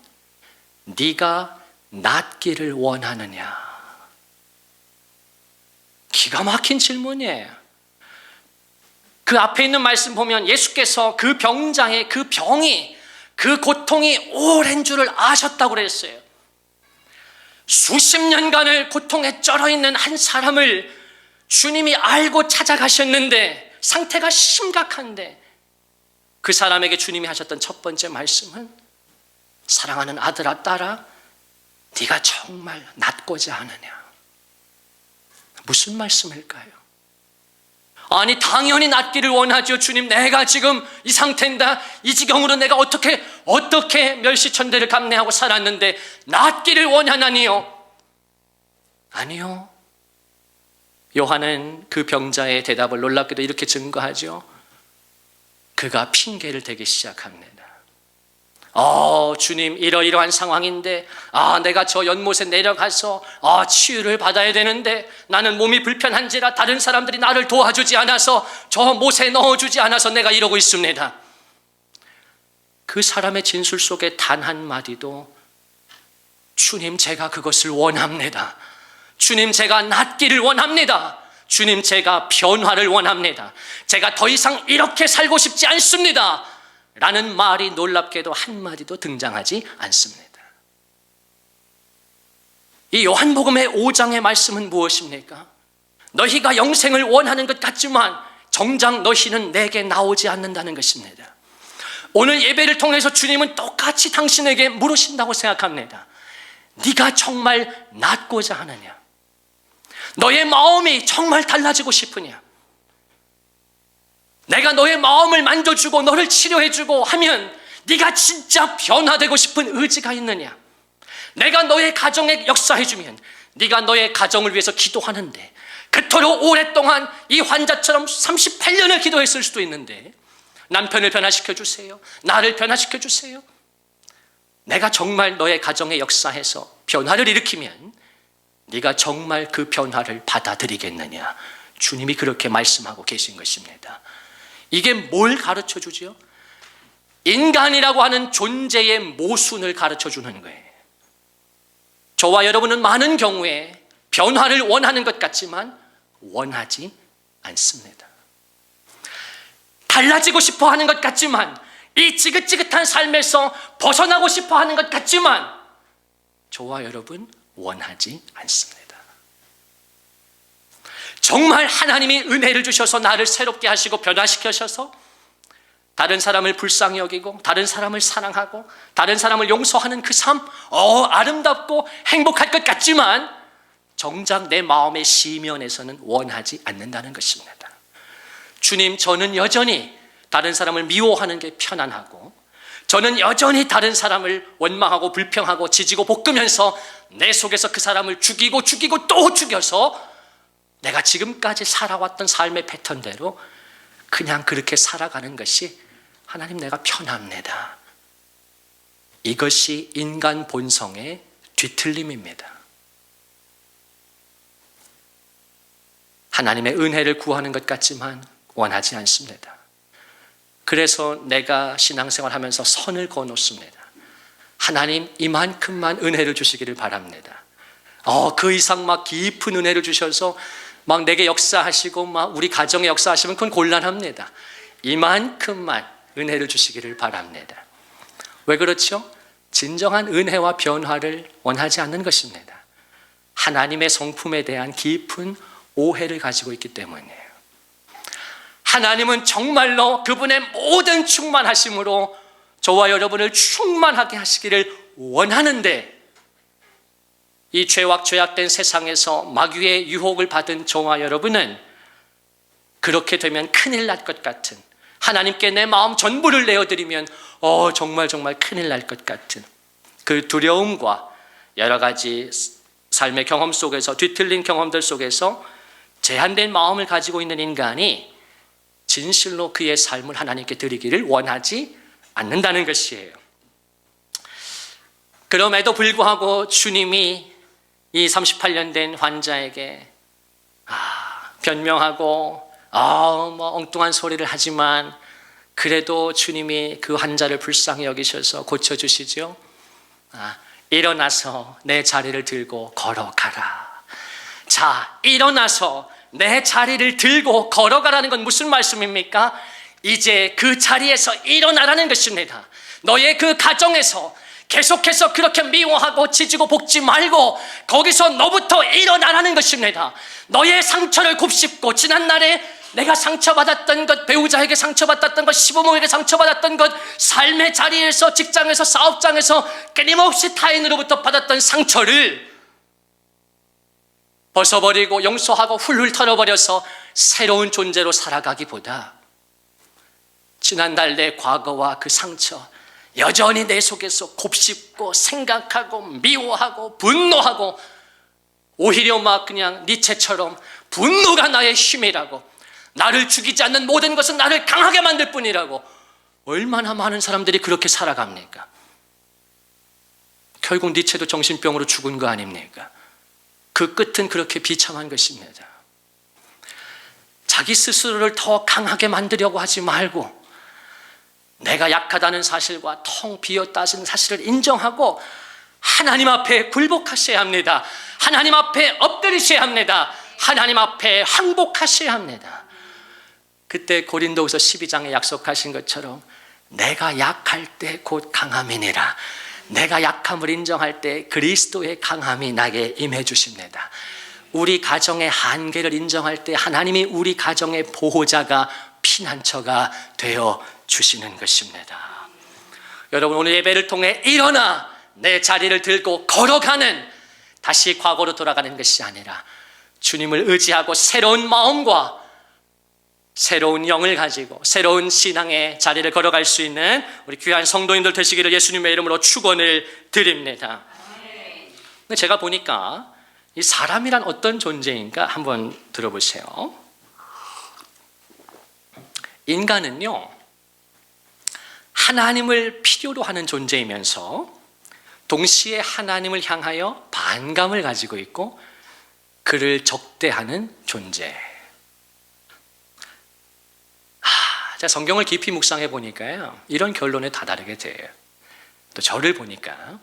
네가 낫기를 원하느냐? 기가 막힌 질문이에요. 그 앞에 있는 말씀 보면 예수께서 그 병자의 그 병이, 그 고통이 오랜 줄을 아셨다고 그랬어요. 수십 년간을 고통에 쩔어있는 한 사람을 주님이 알고 찾아가셨는데 상태가 심각한데 그 사람에게 주님이 하셨던 첫 번째 말씀은 사랑하는 아들아, 딸아, 네가 정말 낫고자 하느냐? 무슨 말씀일까요? 아니, 당연히 낫기를 원하죠. 주님, 내가 지금 이 상태인다. 이 지경으로 내가 어떻게 멸시천대를 감내하고 살았는데 낫기를 원하나니요? 아니요. 요한은 그 병자의 대답을 놀랍게도 이렇게 증거하죠. 그가 핑계를 대기 시작합니다. 주님 이러이러한 상황인데 내가 저 연못에 내려가서 치유를 받아야 되는데 나는 몸이 불편한지라 다른 사람들이 나를 도와주지 않아서 저 못에 넣어주지 않아서 내가 이러고 있습니다. 그 사람의 진술 속에 단 한마디도 주님 제가 그것을 원합니다. 주님 제가 낫기를 원합니다. 주님 제가 변화를 원합니다. 제가 더 이상 이렇게 살고 싶지 않습니다. 라는 말이 놀랍게도 한마디도 등장하지 않습니다. 이 요한복음의 5장의 말씀은 무엇입니까? 너희가 영생을 원하는 것 같지만 정작 너희는 내게 나오지 않는다는 것입니다. 오늘 예배를 통해서 주님은 똑같이 당신에게 물으신다고 생각합니다. 네가 정말 낫고자 하느냐? 너의 마음이 정말 달라지고 싶으냐? 내가 너의 마음을 만져주고 너를 치료해주고 하면 네가 진짜 변화되고 싶은 의지가 있느냐? 내가 너의 가정에 역사해주면 네가 너의 가정을 위해서 기도하는데 그토록 오랫동안 이 환자처럼 38년을 기도했을 수도 있는데 남편을 변화시켜주세요. 나를 변화시켜주세요. 내가 정말 너의 가정에 역사해서 변화를 일으키면 네가 정말 그 변화를 받아들이겠느냐? 주님이 그렇게 말씀하고 계신 것입니다. 이게 뭘 가르쳐 주지요? 인간이라고 하는 존재의 모순을 가르쳐 주는 거예요. 저와 여러분은 많은 경우에 변화를 원하는 것 같지만 원하지 않습니다. 달라지고 싶어 하는 것 같지만 이 지긋지긋한 삶에서 벗어나고 싶어 하는 것 같지만 저와 여러분 원하지 않습니다. 정말 하나님이 은혜를 주셔서 나를 새롭게 하시고 변화시켜셔서 다른 사람을 불쌍히 여기고 다른 사람을 사랑하고 다른 사람을 용서하는 그 삶, 아름답고 행복할 것 같지만 정작 내 마음의 시면에서는 원하지 않는다는 것입니다. 주님, 저는 여전히 다른 사람을 미워하는 게 편안하고 저는 여전히 다른 사람을 원망하고 불평하고 지지고 볶으면서 내 속에서 그 사람을 죽이고 또 죽여서 내가 지금까지 살아왔던 삶의 패턴대로 그냥 그렇게 살아가는 것이 하나님 내가 편합니다. 이것이 인간 본성의 뒤틀림입니다. 하나님의 은혜를 구하는 것 같지만 원하지 않습니다. 그래서 내가 신앙생활하면서 선을 그어놓습니다. 하나님 이만큼만 은혜를 주시기를 바랍니다. 그 이상 막 깊은 은혜를 주셔서 막 내게 역사하시고 막 우리 가정에 역사하시면 그건 곤란합니다. 이만큼만 은혜를 주시기를 바랍니다. 왜 그렇죠? 진정한 은혜와 변화를 원하지 않는 것입니다. 하나님의 성품에 대한 깊은 오해를 가지고 있기 때문이에요. 하나님은 정말로 그분의 모든 충만하심으로 저와 여러분을 충만하게 하시기를 원하는데 이 죄악된 세상에서 마귀의 유혹을 받은 저와 여러분은 그렇게 되면 큰일 날 것 같은, 하나님께 내 마음 전부를 내어드리면 정말 큰일 날 것 같은 그 두려움과 여러 가지 삶의 경험 속에서, 뒤틀린 경험들 속에서 제한된 마음을 가지고 있는 인간이 진실로 그의 삶을 하나님께 드리기를 원하지 않는다는 것이에요. 그럼에도 불구하고 주님이 이 38년 된 환자에게 변명하고 엉뚱한 소리를 하지만 그래도 주님이 그 환자를 불쌍히 여기셔서 고쳐주시죠. 일어나서 내 자리를 들고 걸어가라. 자, 일어나서 내 자리를 들고 걸어가라는 건 무슨 말씀입니까? 이제 그 자리에서 일어나라는 것입니다. 너의 그 가정에서 계속해서 그렇게 미워하고 지지고 볶지 말고 거기서 너부터 일어나라는 것입니다. 너의 상처를 곱씹고 지난날에 내가 상처받았던 것, 배우자에게 상처받았던 것, 시부모에게 상처받았던 것, 삶의 자리에서, 직장에서, 사업장에서 끊임없이 타인으로부터 받았던 상처를 벗어버리고 용서하고 훌훌 털어버려서 새로운 존재로 살아가기보다 지난날 내 과거와 그 상처 여전히 내 속에서 곱씹고 생각하고 미워하고 분노하고 오히려 막 그냥 니체처럼 분노가 나의 힘이라고, 나를 죽이지 않는 모든 것은 나를 강하게 만들 뿐이라고, 얼마나 많은 사람들이 그렇게 살아갑니까? 결국 니체도 정신병으로 죽은 거 아닙니까? 그 끝은 그렇게 비참한 것입니다. 자기 스스로를 더 강하게 만들려고 하지 말고 내가 약하다는 사실과 텅 비었다는 사실을 인정하고 하나님 앞에 굴복하셔야 합니다. 하나님 앞에 엎드리셔야 합니다. 하나님 앞에 항복하셔야 합니다. 그때 고린도후서 12장에 약속하신 것처럼 내가 약할 때 곧 강함이니라. 내가 약함을 인정할 때 그리스도의 강함이 나에게 임해 주십니다. 우리 가정의 한계를 인정할 때 하나님이 우리 가정의 보호자가 피난처가 되어 주시는 것입니다. 여러분, 오늘 예배를 통해 일어나 내 자리를 들고 걸어가는, 다시 과거로 돌아가는 것이 아니라 주님을 의지하고 새로운 마음과 새로운 영을 가지고 새로운 신앙의 자리를 걸어갈 수 있는 우리 귀한 성도님들 되시기를 예수님의 이름으로 축원을 드립니다. 근데 제가 보니까 이 사람이란 어떤 존재인가 한번 들어보세요. 인간은요, 하나님을 필요로 하는 존재이면서 동시에 하나님을 향하여 반감을 가지고 있고 그를 적대하는 존재. 제가 성경을 깊이 묵상해 보니까요, 이런 결론에 다다르게 돼요. 또 저를 보니까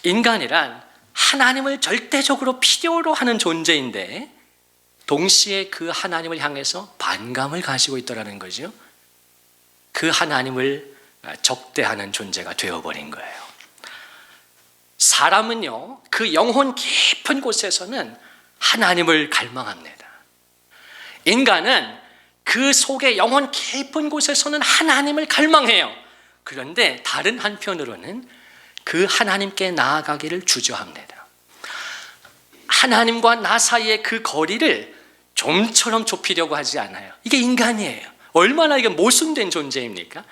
인간이란 하나님을 절대적으로 필요로 하는 존재인데 동시에 그 하나님을 향해서 반감을 가지고 있더라는 거죠. 그 하나님을 적대하는 존재가 되어버린 거예요. 사람은요, 그 영혼 깊은 곳에서는 하나님을 갈망합니다. 인간은 그 속에 영혼 깊은 곳에서는 하나님을 갈망해요. 그런데 다른 한편으로는 그 하나님께 나아가기를 주저합니다. 하나님과 나 사이의 그 거리를 좀처럼 좁히려고 하지 않아요. 이게 인간이에요. 얼마나 이게 모순된 존재입니까?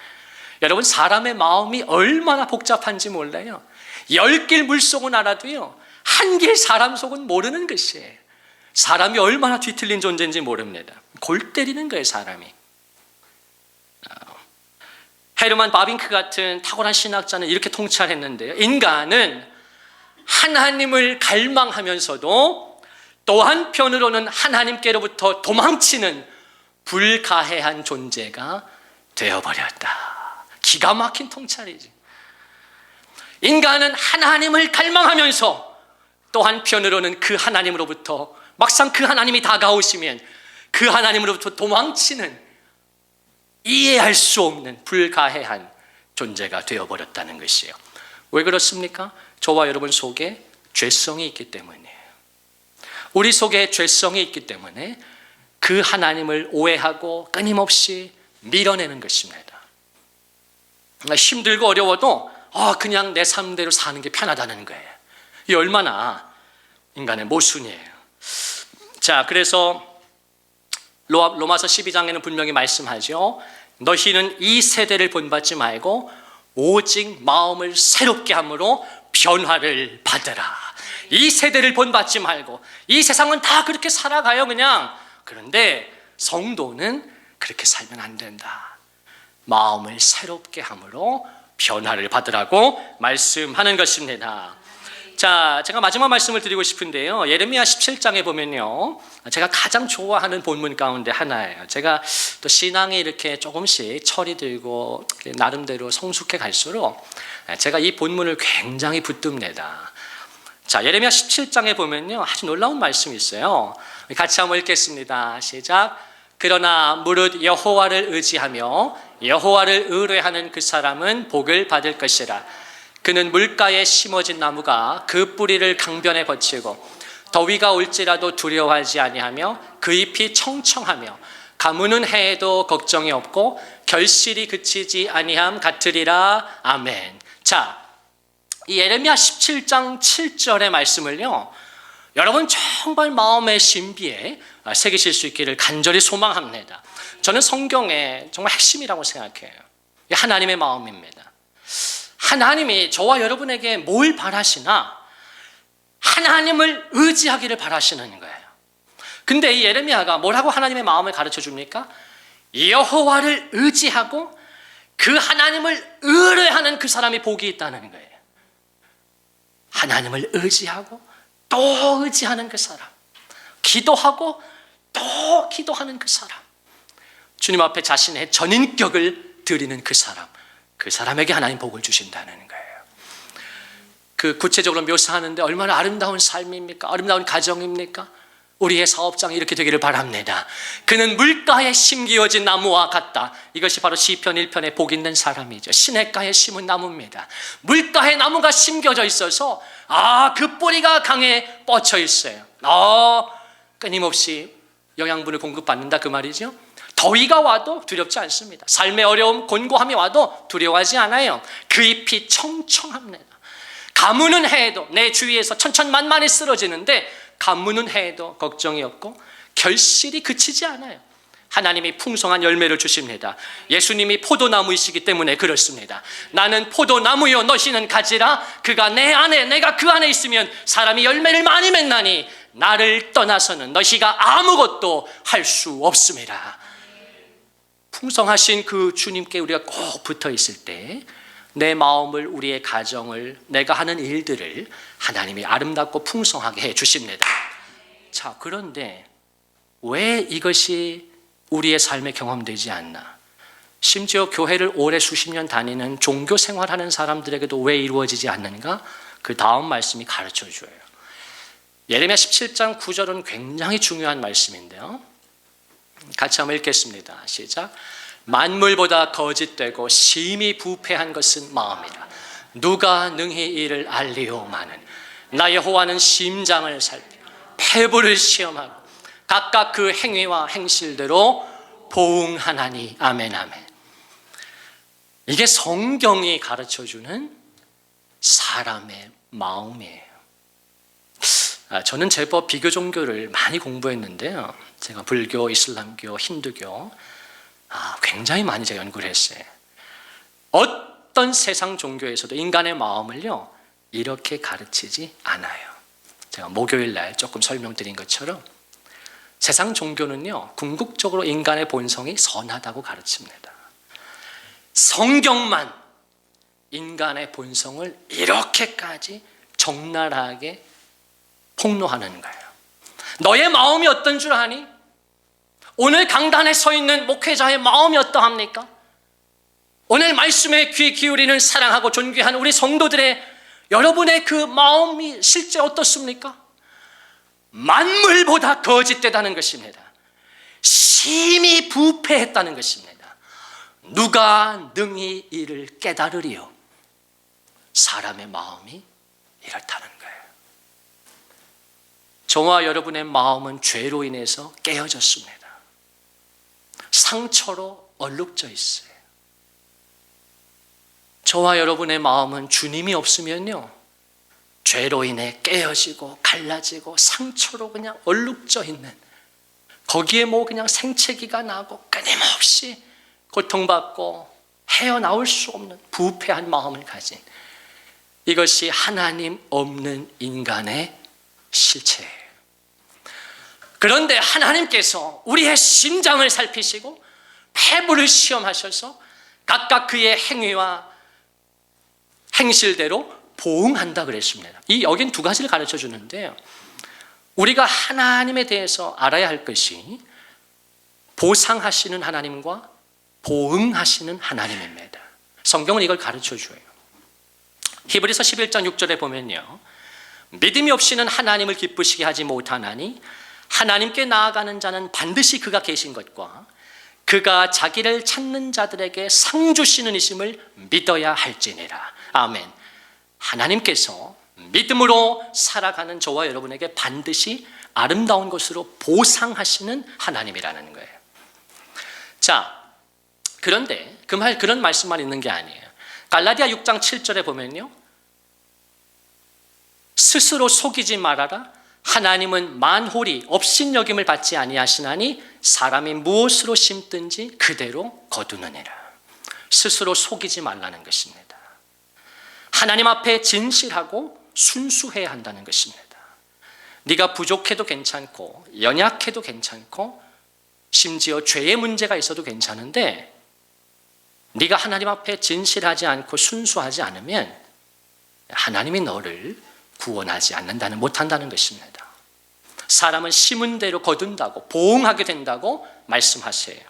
여러분, 사람의 마음이 얼마나 복잡한지 몰라요. 10길 물속은 알아도요, 한 길 사람 속은 모르는 것이에요. 사람이 얼마나 뒤틀린 존재인지 모릅니다. 골 때리는 거예요, 사람이. 헤르만 바빙크 같은 탁월한 신학자는 이렇게 통찰했는데요, 인간은 하나님을 갈망하면서도 또 한편으로는 하나님께로부터 도망치는 불가해한 존재가 되어버렸다. 기가 막힌 통찰이지. 인간은 하나님을 갈망하면서 또 한편으로는 그 하나님으로부터 막상 그 하나님이 다가오시면 그 하나님으로부터 도망치는, 이해할 수 없는 불가해한 존재가 되어버렸다는 것이에요. 왜 그렇습니까? 저와 여러분 속에 죄성이 있기 때문이에요. 우리 속에 죄성이 있기 때문에 그 하나님을 오해하고 끊임없이 밀어내는 것입니다. 힘들고 어려워도 그냥 내 삶대로 사는 게 편하다는 거예요. 이 얼마나 인간의 모순이에요. 자, 그래서 로마서 12장에는 분명히 말씀하죠. 너희는 이 세대를 본받지 말고 오직 마음을 새롭게 함으로 변화를 받으라. 이 세대를 본받지 말고, 이 세상은 다 그렇게 살아가요, 그냥. 그런데 성도는 그렇게 살면 안 된다. 마음을 새롭게 함으로 변화를 받으라고 말씀하는 것입니다. 자, 제가 마지막 말씀을 드리고 싶은데요, 예레미야 17장에 보면요, 제가 가장 좋아하는 본문 가운데 하나예요. 제가 또 신앙이 이렇게 조금씩 철이 들고 나름대로 성숙해 갈수록 제가 이 본문을 굉장히 붙듭니다. 자, 예레미야 17장에 보면요, 아주 놀라운 말씀이 있어요. 같이 한번 읽겠습니다. 시작. 그러나 무릇 여호와를 의지하며 여호와를 의뢰하는 그 사람은 복을 받을 것이라. 그는 물가에 심어진 나무가 그 뿌리를 강변에 거치고 더위가 올지라도 두려워하지 아니하며 그 잎이 청청하며 가무는 해에도 걱정이 없고 결실이 그치지 아니함 같으리라. 아멘. 자, 이 예레미야 17장 7절의 말씀을요, 여러분 정말 마음의 신비에 새기실 수 있기를 간절히 소망합니다. 저는 성경의 정말 핵심이라고 생각해요. 하나님의 마음입니다. 하나님이 저와 여러분에게 뭘 바라시나? 하나님을 의지하기를 바라시는 거예요. 근데 이 예레미야가 뭐라고 하나님의 마음을 가르쳐 줍니까? 여호와를 의지하고 그 하나님을 의뢰하는 그 사람이 복이 있다는 거예요. 하나님을 의지하고 또 의지하는 그 사람, 기도하고 또 기도하는 그 사람, 주님 앞에 자신의 전인격을 드리는 그 사람, 그 사람에게 하나님 복을 주신다는 거예요. 그 구체적으로 묘사하는데 얼마나 아름다운 삶입니까? 아름다운 가정입니까? 우리의 사업장이 이렇게 되기를 바랍니다. 그는 물가에 심기어진 나무와 같다. 이것이 바로 시편 1편의 복 있는 사람이죠. 시냇가에 심은 나무입니다. 물가에 나무가 심겨져 있어서 그 뿌리가 강에 뻗쳐 있어요. 끊임없이 영양분을 공급받는다 그 말이죠. 더위가 와도 두렵지 않습니다. 삶의 어려움, 곤고함이 와도 두려워하지 않아요. 그 잎이 청청합니다. 가무는 해도 내 주위에서 천천만만히 쓰러지는데 가무는 해도 걱정이 없고 결실이 그치지 않아요. 하나님이 풍성한 열매를 주십니다. 예수님이 포도나무이시기 때문에 그렇습니다. 나는 포도나무요 너희는 가지라. 그가 내 안에 내가 그 안에 있으면 사람이 열매를 많이 맺나니 나를 떠나서는 너희가 아무것도 할 수 없습니다. 풍성하신 그 주님께 우리가 꼭 붙어 있을 때 내 마음을, 우리의 가정을, 내가 하는 일들을 하나님이 아름답고 풍성하게 해 주십니다. 자, 그런데 왜 이것이 우리의 삶에 경험되지 않나? 심지어 교회를 오래 수십 년 다니는 종교 생활하는 사람들에게도 왜 이루어지지 않는가? 그 다음 말씀이 가르쳐 줘요. 예레미야 17장 9절은 굉장히 중요한 말씀인데요. 같이 한번 읽겠습니다. 시작. 만물보다 거짓되고 심히 부패한 것은 마음이라. 누가 능히 이를 알리오마는. 나 여호와는 심장을 살피고 폐부를 시험하고 각각 그 행위와 행실대로 보응하나니. 아멘 아멘. 이게 성경이 가르쳐주는 사람의 마음이에요. 저는 제법 비교 종교를 많이 공부했는데요. 제가 불교, 이슬람교, 힌두교 굉장히 많이 제가 연구를 했어요. 어떤 세상 종교에서도 인간의 마음을요 이렇게 가르치지 않아요. 제가 목요일 날 조금 설명드린 것처럼 세상 종교는요 궁극적으로 인간의 본성이 선하다고 가르칩니다. 성경만 인간의 본성을 이렇게까지 적나라하게 폭로하는 거예요. 너의 마음이 어떤 줄 아니? 오늘 강단에 서 있는 목회자의 마음이 어떠합니까? 오늘 말씀에 귀 기울이는 사랑하고 존귀하는 우리 성도들의 여러분의 그 마음이 실제 어떻습니까? 만물보다 거짓되다는 것입니다. 심히 부패했다는 것입니다. 누가 능히 이를 깨달으리요? 사람의 마음이 이렇다는 거예요. 저와 여러분의 마음은 죄로 인해서 깨어졌습니다. 상처로 얼룩져 있어요. 저와 여러분의 마음은 주님이 없으면요 죄로 인해 깨어지고 갈라지고 상처로 그냥 얼룩져 있는, 거기에 그냥 생채기가 나고 끊임없이 고통받고 헤어나올 수 없는 부패한 마음을 가진, 이것이 하나님 없는 인간의 실체예요. 그런데 하나님께서 우리의 심장을 살피시고 폐부를 시험하셔서 각각 그의 행위와 행실대로 보응한다 그랬습니다. 여긴 두 가지를 가르쳐 주는데요. 우리가 하나님에 대해서 알아야 할 것이 보상하시는 하나님과 보응하시는 하나님입니다. 성경은 이걸 가르쳐 줘요. 히브리서 11장 6절에 보면요, 믿음이 없이는 하나님을 기쁘시게 하지 못하나니 하나님께 나아가는 자는 반드시 그가 계신 것과 그가 자기를 찾는 자들에게 상 주시는 이심을 믿어야 할지니라. 아멘. 하나님께서 믿음으로 살아가는 저와 여러분에게 반드시 아름다운 것으로 보상하시는 하나님이라는 거예요. 자, 그런데 그런 말씀만 있는 게 아니에요. 갈라디아 6장 7절에 보면요, 스스로 속이지 말아라. 하나님은 만홀이 업신여김을 받지 아니하시나니 사람이 무엇으로 심든지 그대로 거두느니라. 스스로 속이지 말라는 것입니다. 하나님 앞에 진실하고 순수해야 한다는 것입니다. 네가 부족해도 괜찮고 연약해도 괜찮고 심지어 죄의 문제가 있어도 괜찮은데 네가 하나님 앞에 진실하지 않고 순수하지 않으면 하나님이 너를 구원하지 않는다는, 못한다는 것입니다. 사람은 심은 대로 거둔다고, 보응하게 된다고 말씀하세요.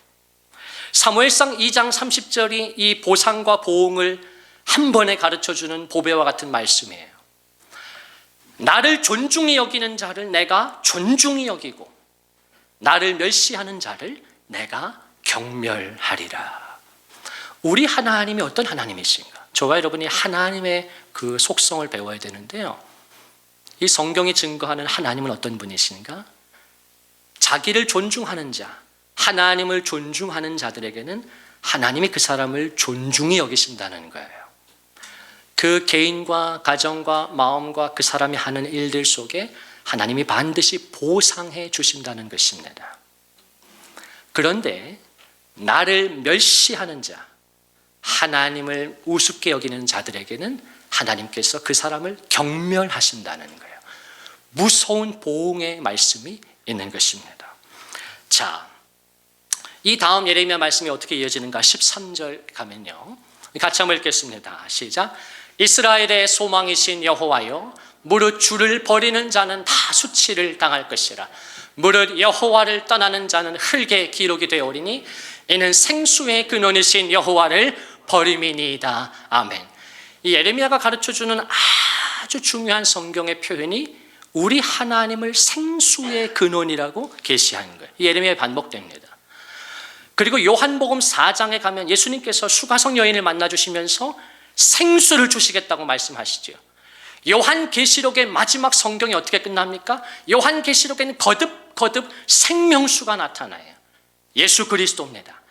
사무엘상 2장 30절이 이 보상과 보응을 한 번에 가르쳐주는 보배와 같은 말씀이에요. 나를 존중히 여기는 자를 내가 존중히 여기고 나를 멸시하는 자를 내가 경멸하리라. 우리 하나님이 어떤 하나님이신가? 저와 여러분이 하나님의 그 속성을 배워야 되는데요, 이 성경이 증거하는 하나님은 어떤 분이신가? 자기를 존중하는 자, 하나님을 존중하는 자들에게는 하나님이 그 사람을 존중히 여기신다는 거예요. 그 개인과 가정과 마음과 그 사람이 하는 일들 속에 하나님이 반드시 보상해 주신다는 것입니다. 그런데 나를 멸시하는 자, 하나님을 우습게 여기는 자들에게는 하나님께서 그 사람을 경멸하신다는 거예요. 무서운 보응의 말씀이 있는 것입니다. 자, 이 다음 예레미야 말씀이 어떻게 이어지는가? 13절 가면요, 같이 한번 읽겠습니다. 시작. 이스라엘의 소망이신 여호와여, 무릇 주를 버리는 자는 다 수치를 당할 것이라. 무릇 여호와를 떠나는 자는 흙의 기록이 되오리니 이는 생수의 근원이신 여호와를 버림이니이다. 아멘. 이 예레미야가 가르쳐주는 아주 중요한 성경의 표현이 우리 하나님을 생수의 근원이라고 계시하는 거예요. 예레미야에 반복됩니다. 그리고 요한복음 4장에 가면 예수님께서 수가성 여인을 만나주시면서 생수를 주시겠다고 말씀하시죠. 요한계시록의 마지막 성경이 어떻게 끝납니까? 요한계시록에는 거듭 생명수가 나타나요. 예수 그리스도입니다.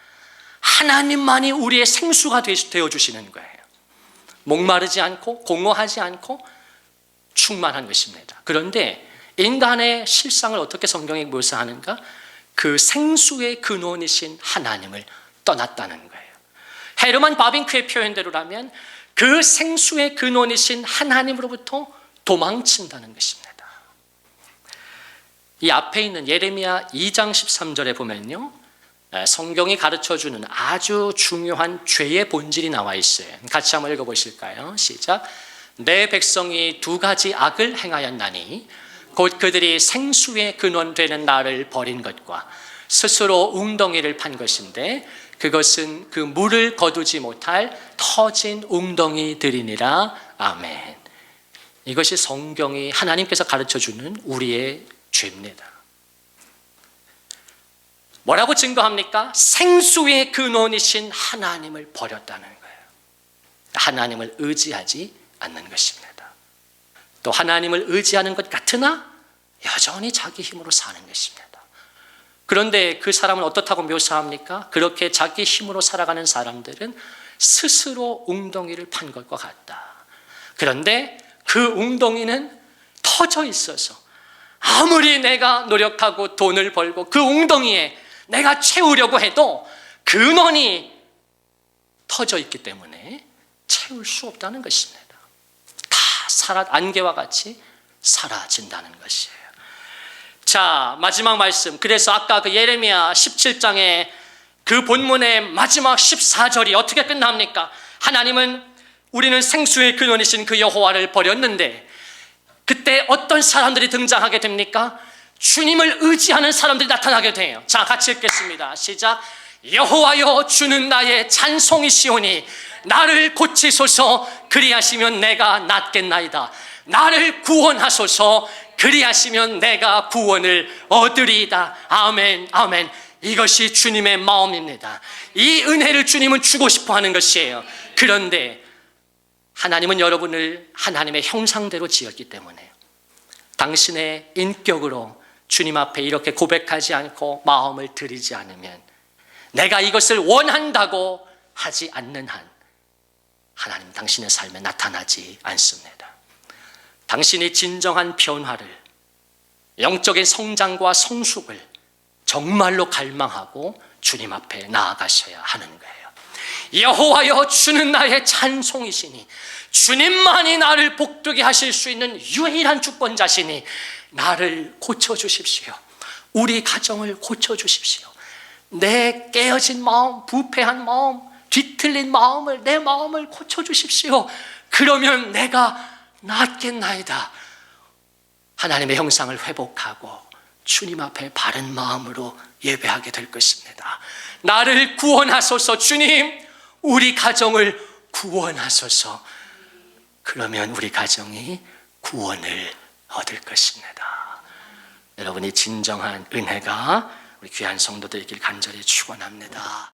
하나님만이 우리의 생수가 되어주시는 거예요. 목마르지 않고 공허하지 않고 충만한 것입니다. 그런데 인간의 실상을 어떻게 성경이 묘사하는가? 그 생수의 근원이신 하나님을 떠났다는 거예요. 헤르만 바빙크의 표현대로라면 그 생수의 근원이신 하나님으로부터 도망친다는 것입니다. 이 앞에 있는 예레미야 2장 13절에 보면요, 성경이 가르쳐주는 아주 중요한 죄의 본질이 나와 있어요. 같이 한번 읽어보실까요? 시작. 내 백성이 두 가지 악을 행하였나니 곧 그들이 생수의 근원 되는 나를 버린 것과 스스로 웅덩이를 판 것인데 그것은 그 물을 거두지 못할 터진 웅덩이들이니라. 아멘. 이것이 성경이 하나님께서 가르쳐주는 우리의 죄입니다. 뭐라고 증거합니까? 생수의 근원이신 하나님을 버렸다는 거예요. 하나님을 의지하지 않는 것입니다. 또 하나님을 의지하는 것 같으나 여전히 자기 힘으로 사는 것입니다. 그런데 그 사람은 어떻다고 묘사합니까? 그렇게 자기 힘으로 살아가는 사람들은 스스로 웅덩이를 판 것과 같다. 그런데 그 웅덩이는 터져 있어서 아무리 내가 노력하고 돈을 벌고 그 웅덩이에 내가 채우려고 해도 근원이 터져 있기 때문에 채울 수 없다는 것입니다. 다 안개와 같이 사라진다는 것이에요. 자, 마지막 말씀. 그래서 아까 그 예레미야 17장의 그 본문의 마지막 14절이 어떻게 끝납니까? 하나님은 우리는 생수의 근원이신 그 여호와를 버렸는데 그때 어떤 사람들이 등장하게 됩니까? 주님을 의지하는 사람들이 나타나게 돼요. 자, 같이 읽겠습니다. 시작. 여호와여, 주는 나의 찬송이시오니 나를 고치소서. 그리하시면 내가 낫겠나이다. 나를 구원하소서. 그리하시면 내가 구원을 얻으리이다. 아멘, 아멘. 이것이 주님의 마음입니다. 이 은혜를 주님은 주고 싶어 하는 것이에요. 그런데 하나님은 여러분을 하나님의 형상대로 지었기 때문에 당신의 인격으로 주님 앞에 이렇게 고백하지 않고 마음을 드리지 않으면, 내가 이것을 원한다고 하지 않는 한 하나님 당신의 삶에 나타나지 않습니다. 당신이 진정한 변화를, 영적인 성장과 성숙을 정말로 갈망하고 주님 앞에 나아가셔야 하는 거예요. 여호와여, 주는 나의 찬송이시니 주님만이 나를 복되게 하실 수 있는 유일한 주권자시니 나를 고쳐주십시오. 우리 가정을 고쳐주십시오. 내 깨어진 마음, 부패한 마음, 뒤틀린 마음을, 내 마음을 고쳐주십시오. 그러면 내가 낫겠나이다. 하나님의 형상을 회복하고 주님 앞에 바른 마음으로 예배하게 될 것입니다. 나를 구원하소서. 주님, 우리 가정을 구원하소서. 그러면 우리 가정이 구원을 얻을 것입니다. 여러분이 진정한 은혜가 우리 귀한 성도들에게 간절히 축원합니다.